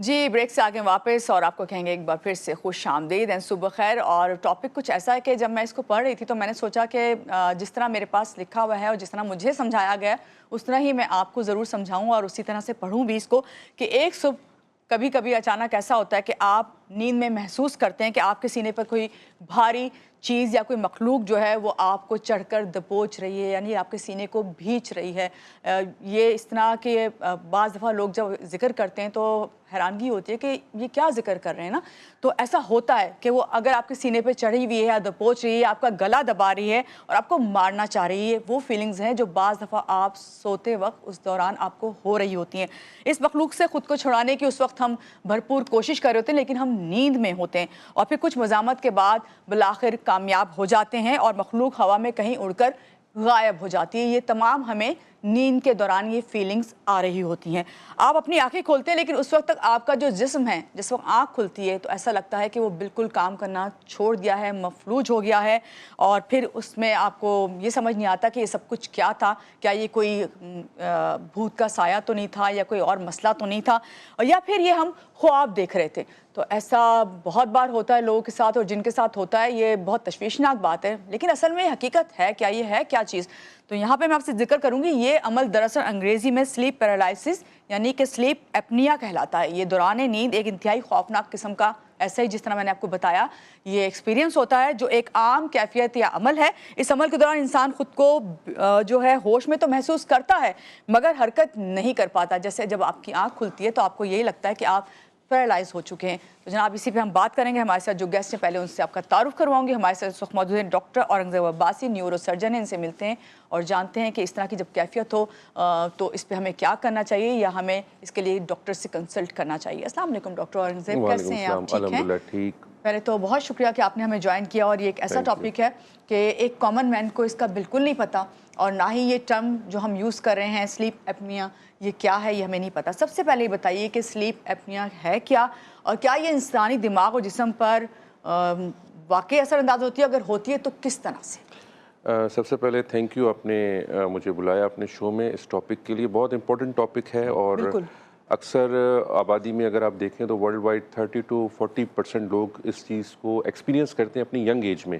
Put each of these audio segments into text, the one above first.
जी, break से आगे वापस और आपको कहेंगे एक बार फिर से खुश आमदीद एंड सुबह खैर। और टॉपिक कुछ ऐसा है कि जब मैं इसको पढ़ रही थी तो मैंने सोचा कि जिस तरह मेरे पास लिखा हुआ है और जिस तरह मुझे समझाया गया उस तरह ही मैं आपको ज़रूर समझाऊँ और उसी तरह से पढ़ूँ भी इसको कि एक सुबह कभी कभी अचानक ऐसा होता है कि आप नींद में महसूस करते हैं कि आपके सीने पर कोई भारी चीज़ या कोई मखलूक जो है वो आपको चढ़कर दबोच रही है, यानी आपके सीने को भींच रही है। ये इस तरह के बाज़ दफ़ा लोग जब जिक्र करते हैं तो हैरानगी होती है कि ये क्या जिक्र कर रहे हैं ना। तो ऐसा होता है कि वो अगर आपके सीने पे चढ़ी हुई है या दबोच रही है, आपका गला दबा रही है और आपको मारना चाह रही है, वो फीलिंग्स हैं जो बाज़ दफ़ा आप सोते वक्त उस दौरान आपको हो रही होती हैं। इस मखलूक से ख़ुद को छुड़ाने की उस वक्त हम भरपूर कोशिश कर रहे होते हैं, लेकिन हम नींद में होते हैं और फिर कुछ मज़ामत के बाद बिलाखिर कामयाब हो जाते हैं और मखलूक हवा में कहीं उड़कर गायब हो जाती है। ये तमाम हमें नींद के दौरान ये फीलिंग्स आ रही होती हैं। आप अपनी आंखें खोलते हैं लेकिन उस वक्त तक आपका जो जिस्म है, जिस वक्त आँख खुलती है तो ऐसा लगता है कि वो बिल्कुल काम करना छोड़ दिया है, मफलूज हो गया है और फिर उसमें आपको ये समझ नहीं आता कि ये सब कुछ क्या था। क्या ये कोई भूत का साया तो नहीं था या कोई और मसला तो नहीं था, और या फिर ये हम ख्वाब देख रहे थे। तो ऐसा बहुत बार होता है लोगों के साथ और जिनके साथ होता है ये बहुत तशवीशनाक बात है, लेकिन असल में हकीकत है क्या, ये है क्या चीज़। तो यहाँ पे मैं आपसे जिक्र करूँगी, ये अमल दरअसल अंग्रेज़ी में स्लीप पैरालिसिस यानी कि स्लीप एपनिया कहलाता है। ये दौरान नींद एक इंतहाई खौफनाक किस्म का, ऐसा ही जिस तरह मैंने आपको बताया, ये एक्सपीरियंस होता है जो एक आम कैफियत या अमल है। इस अमल के दौरान इंसान खुद को जो है होश में तो महसूस करता है मगर हरकत नहीं कर पाता। जैसे जब आपकी आँख खुलती है तो आपको यही लगता है कि आप पैरालाइज हो चुके हैं। तो जनाब इसी पे हम बात करेंगे। हमारे साथ जो गेस्ट हैं पहले उनसे आपका तारुफ करवाऊंगी। हमारे साथ इस वक्त मौजूद हैं doctor Aurangzeb Abbasi, neuro surgeon हैं। इनसे मिलते हैं और जानते हैं कि इस तरह की जब कैफियत हो तो इस पे हमें क्या करना चाहिए या हमें इसके लिए डॉक्टर से कंसल्ट करना चाहिए। अस्सलाम वालेकुम डॉक्टर औरंगज़ेब, कैसे हैं आप? ठीक हैं? ठीक। पहले तो बहुत शुक्रिया कि आपने हमें ज्वाइन किया। और ये एक ऐसा टॉपिक है कि एक कॉमन मैन को इसका बिल्कुल नहीं पता और ना ही ये टर्म जो हम यूज़ कर रहे हैं स्लीप एपनिया, ये क्या है ये हमें नहीं पता। सबसे पहले ये बताइए कि स्लीप एपनिया है क्या और क्या ये इंसानी दिमाग और जिस्म पर वाकई असरअंदाज होती है, अगर होती है तो किस तरह से? सबसे पहले थैंक यू, आपने मुझे बुलाया अपने शो में इस टॉपिक के लिए। बहुत इंपॉर्टेंट टॉपिक है और अक्सर आबादी में अगर आप देखें तो वर्ल्ड वाइड 30 to 40% लोग इस चीज़ को एक्सपीरियंस करते हैं अपनी यंग एज में,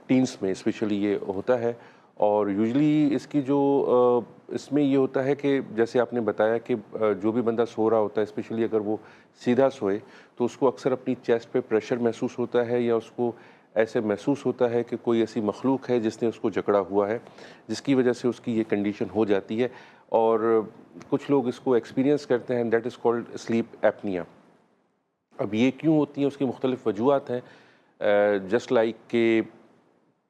टीन्स में स्पेशली ये होता है। और यूजुअली इसकी जो इसमें ये होता है कि जैसे आपने बताया कि जो भी बंदा सो रहा होता है, स्पेशली अगर वो सीधा सोए तो उसको अक्सर अपनी चेस्ट पे प्रेशर महसूस होता है या उसको ऐसे महसूस होता है कि कोई ऐसी मखलूक है जिसने उसको जकड़ा हुआ है, जिसकी वजह से उसकी ये कंडीशन हो जाती है। और कुछ लोग इसको एक्सपीरियंस करते हैं, that is called sleep apnoea. अब ये क्यों होती हैं, उसकी मुख्तलिफ वजूहत हैं। जस्ट लाइक के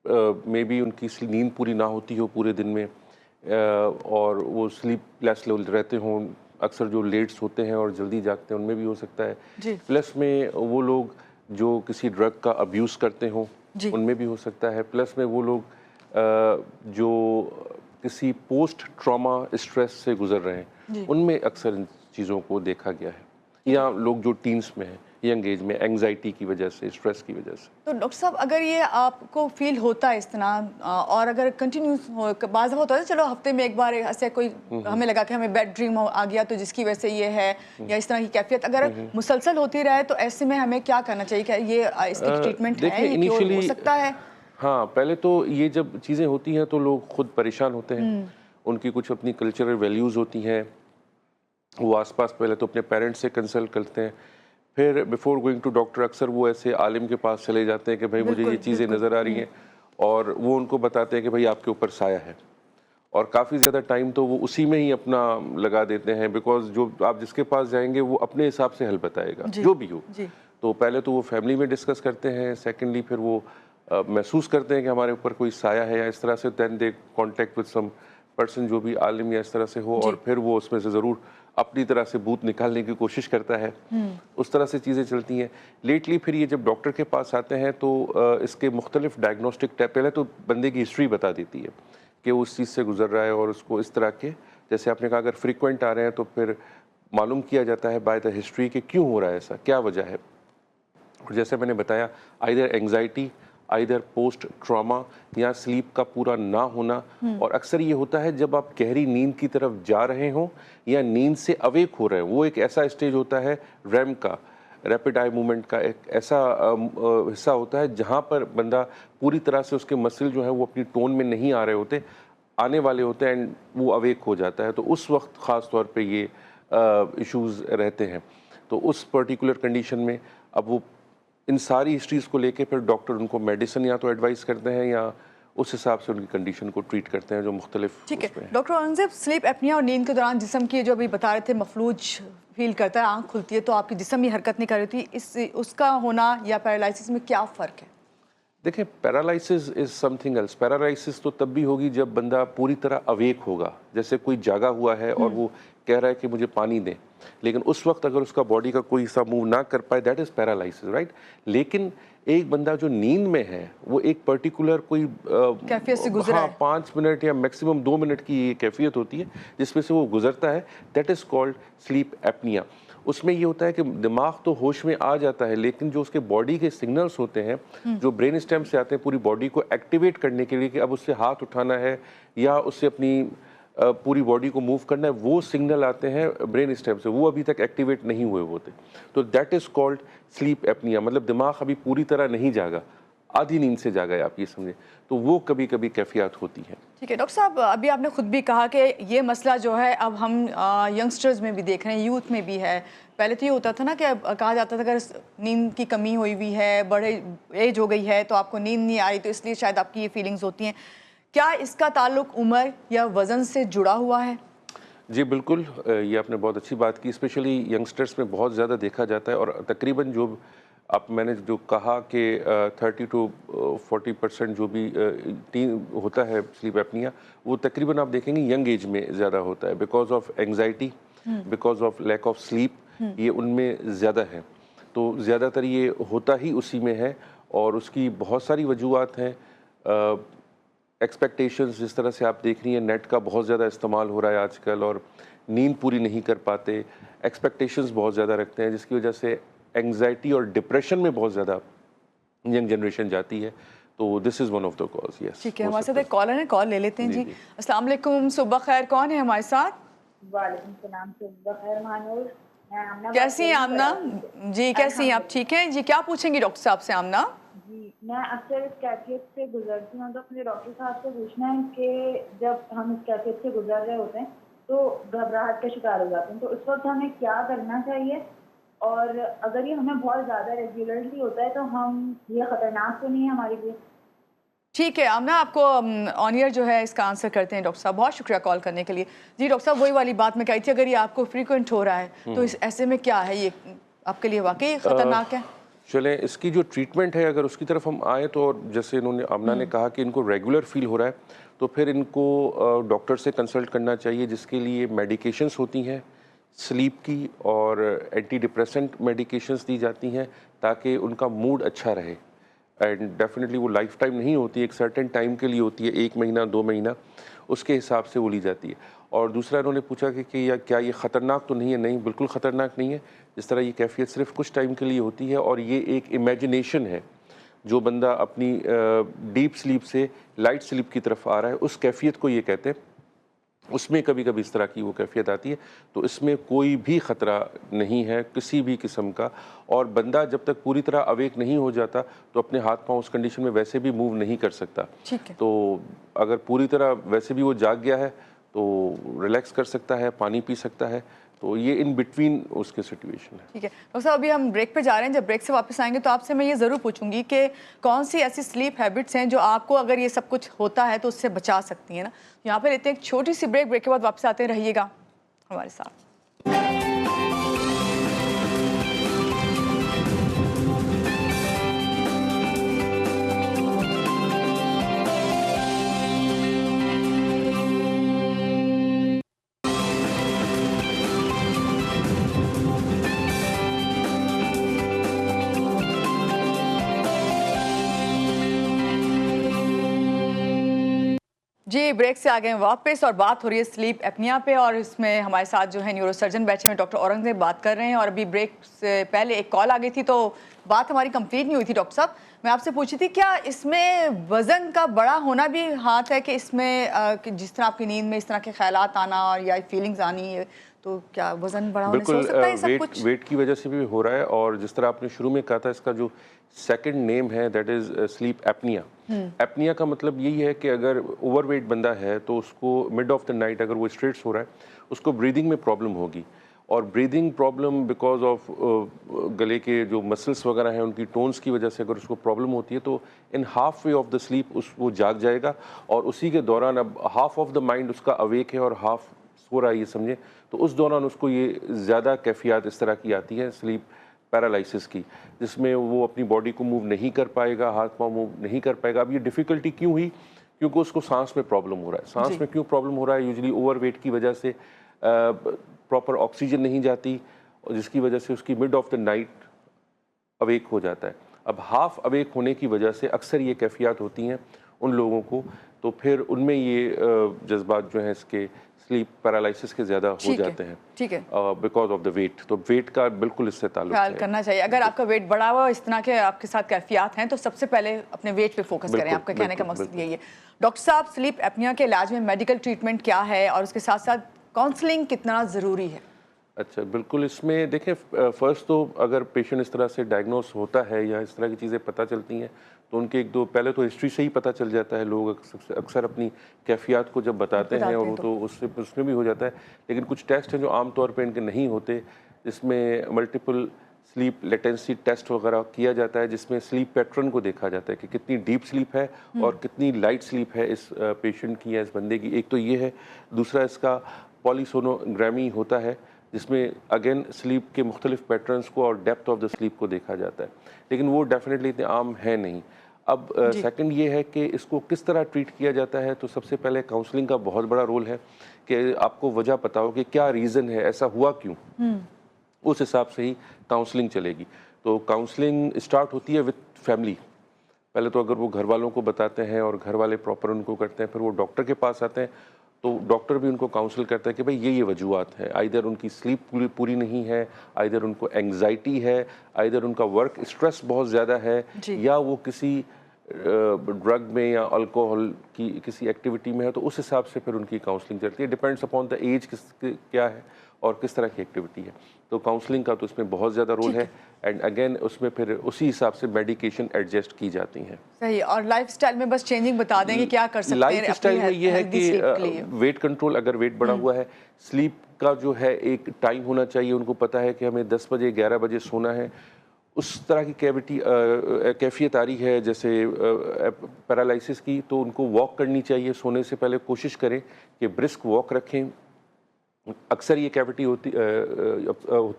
मे बी उनकी नींद पूरी ना होती हो पूरे दिन में, और वो स्लीपलेस रहते हों। अक्सर जो लेट्स होते हैं और जल्दी जागते हैं उनमें भी हो सकता है। प्लस में वो लोग जो किसी ड्रग का अब्यूज़ करते हों उनमें भी हो सकता है। प्लस में वो लोग जो किसी पोस्ट ट्रॉमा स्ट्रेस से गुजर रहे हैं उनमें अक्सर इन चीज़ों को देखा गया है। या लोग जो टीन्स में हैं, यंग एज में, एंग्जाइटी की वजह से, स्ट्रेस की वजह से। तो डॉक्टर साहब अगर ये आपको फील होता है इस तरह और अगर कंटिन्यूस हो, बाज़ होता है चलो हफ्ते में एक बार ऐसे कोई हमें लगा कि हमें बैड ड्रीम आ गया तो जिसकी वजह से ये है या इस तरह की कैफियत अगर मुसलसल होती रहे तो ऐसे में हमें क्या करना चाहिए? क्या ये इसकी ट्रीटमेंट है, ये क्योर हो सकता है? हाँ, पहले तो ये जब चीज़ें होती हैं तो लोग खुद परेशान होते हैं। उनकी कुछ अपनी कल्चरल वैल्यूज़ होती हैं, वो आसपास पहले तो अपने पेरेंट्स से कंसल्ट करते हैं, फिर बिफोर गोइंग टू डॉक्टर अक्सर वो ऐसे आलिम के पास चले जाते हैं कि भाई मुझे ये चीज़ें नज़र आ रही हैं, और वो उनको बताते हैं कि भाई आपके ऊपर साया है। और काफ़ी ज़्यादा टाइम तो वो उसी में ही अपना लगा देते हैं, बिकॉज जो आप जिसके पास जाएंगे वो अपने हिसाब से हल बताएगा जो भी हो। तो पहले तो वो फैमिली में डिस्कस करते हैं, सेकेंडली फिर वो महसूस करते हैं कि हमारे ऊपर कोई साया है या इस तरह से, than they contact with some person जो भी आलिम या इस तरह से हो, और फिर वो उसमें से ज़रूर अपनी तरह से भूत निकालने की कोशिश करता है। उस तरह से चीज़ें चलती हैं। लेटली फिर ये जब डॉक्टर के पास आते हैं तो इसके मुख्तलिफ डायग्नोस्टिक टेस्ट, पहले तो बंदे की हिस्ट्री बता देती है कि वो उस चीज़ से गुजर रहा है, और उसको इस तरह के, जैसे आपने कहा अगर फ्रीक्वेंट आ रहे हैं तो फिर मालूम किया जाता है बाय द हिस्ट्री कि क्यों हो रहा है ऐसा, क्या वजह है। और जैसे मैंने बताया, either anxiety, either post trauma या स्लीप का पूरा ना होना। और अक्सर ये होता है जब आप गहरी नींद की तरफ जा रहे हों या नींद से अवेक हो रहे हैं, वो एक ऐसा स्टेज होता है रैम का, रैपिड आई मूवमेंट का एक ऐसा हिस्सा होता है जहाँ पर बंदा पूरी तरह से उसके मसल जो है वो अपनी टोन में नहीं आ रहे होते, आने वाले होते हैं एंड वो अवेक हो जाता है। तो उस वक्त ख़ास तौर पे ये इश्यूज़ रहते हैं। तो उस पर्टिकुलर कंडीशन में अब वो इन सारी हिस्ट्रीज़ को लेके फिर डॉक्टर उनको मेडिसिन या तो एडवाइस करते हैं या उस हिसाब से उनकी कंडीशन को ट्रीट करते हैं जो मुख्तलिफ। ठीक है डॉक्टर औरंगजेब, स्लीप एपनिया और नींद के दौरान जिस्म की जो अभी बता रहे थे मफलूज फील करता है, आँख खुलती है तो आपकी जिस्म ही हरकत नहीं कर रही थी, इस उसका होना या पैरालिसिस में क्या फ़र्क है? देखें, paralysis is something else. Paralysis तो तब भी होगी जब बंदा पूरी तरह अवेक होगा, जैसे कोई जागा हुआ है और वो कह रहा है कि मुझे पानी दें, लेकिन उस वक्त अगर उसका बॉडी का कोई हिस्सा मूव ना कर पाए, दैट इज़ पैरालिसिस, राइट। लेकिन एक बंदा जो नींद में है वो एक पर्टिकुलर कोई कैफियत से गुजरा है। 5 मिनट या मैक्सिमम 2 मिनट की ये कैफियत होती है जिसमें से वो गुजरता है, that is called sleep apnoea. उसमें ये होता है कि दिमाग तो होश में आ जाता है, लेकिन जो उसके बॉडी के सिग्नल्स होते हैं जो ब्रेन स्टेम से आते हैं पूरी बॉडी को एक्टिवेट करने के लिए कि अब उससे हाथ उठाना है या उससे अपनी पूरी बॉडी को मूव करना है, वो सिग्नल आते हैं ब्रेन स्टेम से, वो अभी तक एक्टिवेट नहीं हुए होते। तो that is called sleep apnoea, मतलब दिमाग अभी पूरी तरह नहीं जागा, आधी नींद से जागा है, आप ये समझें। तो वो कभी कभी कैफियत होती है। ठीक है डॉक्टर साहब, अभी आपने खुद भी कहा कि ये मसला जो है अब हम यंगस्टर्स में भी देख रहे हैं, यूथ में भी है। पहले तो ये होता था ना कि कहा जाता था अगर नींद की कमी हुई हुई है, बड़े एज हो गई है तो आपको नींद नहीं आ रही, तो इसलिए शायद आपकी ये फीलिंग्स होती हैं। क्या इसका ताल्लुक उम्र या वज़न से जुड़ा हुआ है? जी बिल्कुल, ये आपने बहुत अच्छी बात की। स्पेशली यंगस्टर्स में बहुत ज़्यादा देखा जाता है और तकरीबन जो मैंने जो कहा कि 30 to 40% जो भी होता है स्लीप एपनिया, वो तकरीबन आप देखेंगे यंग एज में ज़्यादा होता है because of anxiety, because of lack of sleep, ये उनमें ज़्यादा है। तो ज़्यादातर ये होता ही उसी में है और उसकी बहुत सारी वजूहत हैं। एक्सपेक्टेशंस, जिस तरह से आप देख रही हैं नेट का बहुत ज़्यादा इस्तेमाल हो रहा है आजकल और नींद पूरी नहीं कर पाते, एक्सपेक्टेशंस बहुत ज़्यादा रखते हैं जिसकी वजह से एंग्जाइटी और डिप्रेशन में बहुत ज़्यादा यंग जनरेशन जाती है। तो this is one of the cause. Yes, ठीक है, हमारे साथ एक कॉलर है, कॉल ले लेते हैं जी। अस्सलाम वालेकुम, सुबह खैर, कौन है हमारे साथ? वालेकुम सलाम, सुबह खैर महानूर। कैसी हैं आमना जी? कैसी हैं आप? ठीक है जी। क्या पूछेंगी डॉक्टर साहब से आमना? जी, मैं अक्सर इस कैफियत से गुजरती हूँ, तो अपने डॉक्टर साहब से पूछना है कि जब हम इस कैफियत से गुजर रहे होते हैं तो घबराहट का शिकार हो जाते हैं, तो उस वक्त हमें क्या करना चाहिए? और अगर ये हमें बहुत ज़्यादा रेगुलरली होता है तो ये ख़तरनाक तो नहीं है हमारे लिए? ठीक है आमना, आपको ऑन ईयर जो है इसका आंसर करते हैं डॉक्टर साहब। बहुत शुक्रिया कॉल करने के लिए। जी डॉक्टर साहब, वही वाली बात मैं कही थी, अगर ये आपको फ्रीक्वेंट हो रहा है तो इस ऐसे में क्या है, ये आपके लिए वाकई खतरनाक है? चलें, इसकी जो ट्रीटमेंट है अगर उसकी तरफ हम आए तो, और जैसे इन्होंने आमना ने कहा कि इनको रेगुलर फील हो रहा है, तो फिर इनको डॉक्टर से कंसल्ट करना चाहिए जिसके लिए मेडिकेशंस होती हैं स्लीप की और एंटी डिप्रेसेंट मेडिकेशंस दी जाती हैं ताकि उनका मूड अच्छा रहे। एंड डेफिनेटली वो लाइफ टाइम नहीं होती, एक सर्टेन टाइम के लिए होती है, 1 महीना 2 महीना, उसके हिसाब से वो ली जाती है। और दूसरा इन्होंने पूछा कि क्या ये ख़तरनाक तो नहीं है? नहीं, बिल्कुल ख़तरनाक नहीं है। जिस तरह ये कैफियत सिर्फ कुछ टाइम के लिए होती है और ये एक इमेजिनेशन है, जो बंदा अपनी डीप स्लीप से लाइट स्लीप की तरफ आ रहा है उस कैफियत को ये कहते हैं। उसमें कभी कभी इस तरह की वो कैफियत आती है, तो इसमें कोई भी ख़तरा नहीं है किसी भी किस्म का। और बंदा जब तक पूरी तरह अवेक नहीं हो जाता तो अपने हाथ पांव उस कंडीशन में वैसे भी मूव नहीं कर सकता। ठीक है। तो अगर पूरी तरह वैसे भी वो जाग गया है तो रिलैक्स कर सकता है, पानी पी सकता है। तो ये इन बिटवीन उसके सिचुएशन है। ठीक है डॉक्टर साहब, अभी हम ब्रेक पे जा रहे हैं। जब ब्रेक से वापस आएंगे तो आपसे मैं ये ज़रूर पूछूंगी कि कौन सी ऐसी स्लीप हैबिट्स हैं जो आपको अगर ये सब कुछ होता है तो उससे बचा सकती हैं ना। यहाँ पर लेते हैं एक छोटी सी ब्रेक, ब्रेक के बाद वापस आते रहिएगा हमारे साथ। जी, ब्रेक से आ गए हैं वापस और बात हो रही है स्लीप एपनिया पे, और इसमें हमारे साथ जो है न्यूरोसर्जन बैठे हुए डॉक्टर औरंगजेब बात कर रहे हैं। और अभी ब्रेक से पहले एक कॉल आ गई थी तो बात हमारी कंप्लीट नहीं हुई थी। डॉक्टर साहब, मैं आपसे पूछी थी, क्या इसमें वज़न का बड़ा होना भी हाथ है कि इसमें कि जिस तरह आपकी नींद में इस तरह के ख्यालात आना और या फीलिंग्स आनी है, तो क्या वज़न बड़ा होने से हो सकता है सब कुछ? वेट की वजह से भी हो रहा है, और जिस तरह आपने शुरू में कहा था, इसका जो सेकंड नेम है that is sleep apnoea. Apnoea का मतलब यही है कि अगर ओवरवेट बंदा है तो उसको मिड ऑफ द नाइट अगर वो स्ट्रेट्स हो रहा है, उसको ब्रीदिंग में प्रॉब्लम होगी। और ब्रीदिंग प्रॉब्लम बिकॉज ऑफ गले के जो मसल्स वगैरह हैं उनकी टोन्स की वजह से अगर उसको प्रॉब्लम होती है तो in half way of the sleep वो जाग जाएगा, और उसी के दौरान अब हाफ ऑफ द माइंड उसका अवेक है और हाफ सो रहा है, ये समझे। तो उस दौरान उसको ये ज़्यादा कैफियत इस तरह की आती है स्लीप पैरालिसिस की, जिसमें वो अपनी बॉडी को मूव नहीं कर पाएगा, हाथ पाँव मूव नहीं कर पाएगा। अब ये डिफ़िकल्टी क्यों हुई? क्योंकि उसको सांस में प्रॉब्लम हो रहा है। सांस में क्यों प्रॉब्लम हो रहा है? यूजुअली ओवरवेट की वजह से प्रॉपर ऑक्सीजन नहीं जाती, और जिसकी वजह से उसकी mid of the night awake हो जाता है। अब हाफ अवेक होने की वजह से अक्सर ये कैफियत होती हैं उन लोगों को, तो फिर उनमें ये जज्बात जो हैं इसके स्लीप पैरालिसिस के ज़्यादा हो जाते हैं। ठीक है, बिकॉज ऑफ द वेट। तो वेट का बिल्कुल इससे ताल्लुक ख्याल है। करना चाहिए। अगर आपका वेट बढ़ा हुआ इस तरह के आपके साथ कैफियत हैं तो सबसे पहले अपने वेट पे फोकस करें। आपका कहने का मकसद यही है। डॉक्टर साहब, स्लीप एपनिया के इलाज में मेडिकल ट्रीटमेंट क्या है और उसके साथ साथ काउंसलिंग कितना ज़रूरी है? अच्छा, बिल्कुल। इसमें देखें, फर्स्ट तो अगर पेशेंट इस तरह से डायग्नोस होता है या इस तरह की चीज़ें पता चलती हैं तो उनके एक दो पहले तो हिस्ट्री से ही पता चल जाता है। लोग अक्सर अपनी कैफियत को जब बताते हैं और वो तो उसमें भी हो जाता है। लेकिन कुछ टेस्ट हैं जो आम तौर पे इनके नहीं होते, जिसमें मल्टीपल स्लीप लेटेंसी टेस्ट वगैरह किया जाता है, जिसमें स्लीप पैटर्न को देखा जाता है कि कितनी डीप स्लीप है और कितनी लाइट स्लीप है इस पेशेंट की या इस बंदे की। एक तो ये है। दूसरा इसका पॉलीसोनोग्रामी होता है, जिसमें अगेन स्लीप के मुख्तलिफ पैटर्न्स को और डेप्थ ऑफ द स्लीप को देखा जाता है, लेकिन वो डेफिनेटली इतने आम है नहीं। अब सेकंड ये है कि इसको किस तरह ट्रीट किया जाता है। तो सबसे पहले काउंसलिंग का बहुत बड़ा रोल है कि आपको वजह पता हो कि क्या रीज़न है, ऐसा हुआ क्यों, उस हिसाब से ही काउंसलिंग चलेगी। तो काउंसलिंग स्टार्ट होती है विद फैमिली। पहले तो अगर वो घर वालों को बताते हैं और घर वाले प्रॉपर उनको करते हैं, फिर वो डॉक्टर के पास आते हैं तो डॉक्टर भी उनको काउंसिल करता है कि भाई ये वजूहत है। आइदर उनकी स्लीप पूरी नहीं है, आइदर उनको एंग्जाइटी है, आइदर उनका वर्क स्ट्रेस बहुत ज़्यादा है, या वो किसी ड्रग में या अल्कोहल की किसी एक्टिविटी में है। तो उस हिसाब से फिर उनकी काउंसलिंग चलती है। डिपेंड्स अपॉन द एज क्या है और किस तरह की एक्टिविटी है। तो काउंसलिंग का तो इसमें बहुत ज़्यादा रोल है। एंड अगेन उसमें फिर उसी हिसाब से मेडिकेशन एडजस्ट की जाती हैं। सही। और लाइफस्टाइल में बस चेंजिंग बता देंगे क्या कर सकते हैं? लाइफस्टाइल में ये है कि वेट कंट्रोल, अगर वेट बढ़ा हुआ है, स्लीप का जो है एक टाइम होना चाहिए। उनको पता है कि हमें 10 बजे 11 बजे सोना है। उस तरह की कैफियत आ रही है जैसे पैरालिसिस की, तो उनको वॉक करनी चाहिए। सोने से पहले कोशिश करें कि ब्रिस्क वॉक रखें। अक्सर ये कैविटी होती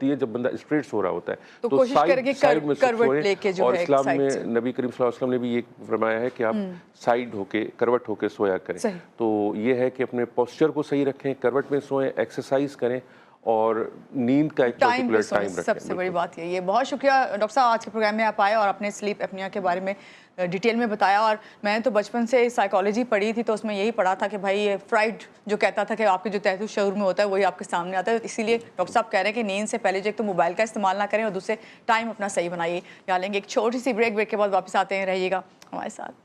है जब बंदा स्ट्रेट सो रहा होता है, तो कोशिश करें कि करवट लेके जो और है इस्लाम में नबी करीम सल्लल्लाहु अलैहि वसल्लम ने भी ये फरमाया है कि आप साइड होके करवट होके सोया करें। तो ये है कि अपने पोस्चर को सही रखें, करवट में सोएं, एक्सरसाइज करें और नींद का एक पर्टिकुलर टाइम रखें। सबसे बड़ी बात यही है। बहुत शुक्रिया डॉक्टर साहब, आज के प्रोग्राम में आप आए और अपने स्लीप एपनिया के बारे में डिटेल में बताया। और मैंने तो बचपन से साइकोलॉजी पढ़ी थी तो उसमें यही पढ़ा था कि भाई फ्राइड जो कहता था कि आपके जो तहत शऊर में होता है वही आपके सामने आता है। इसीलिए डॉक्टर साहब कह रहे हैं कि नींद से पहले जो एक तो मोबाइल का इस्तेमाल ना करें और दूसरे टाइम अपना सही बनाइए। यहाँ लेंगे एक छोटी सी ब्रेक के बाद वापस आते हैं, रहिएगा हमारे साथ।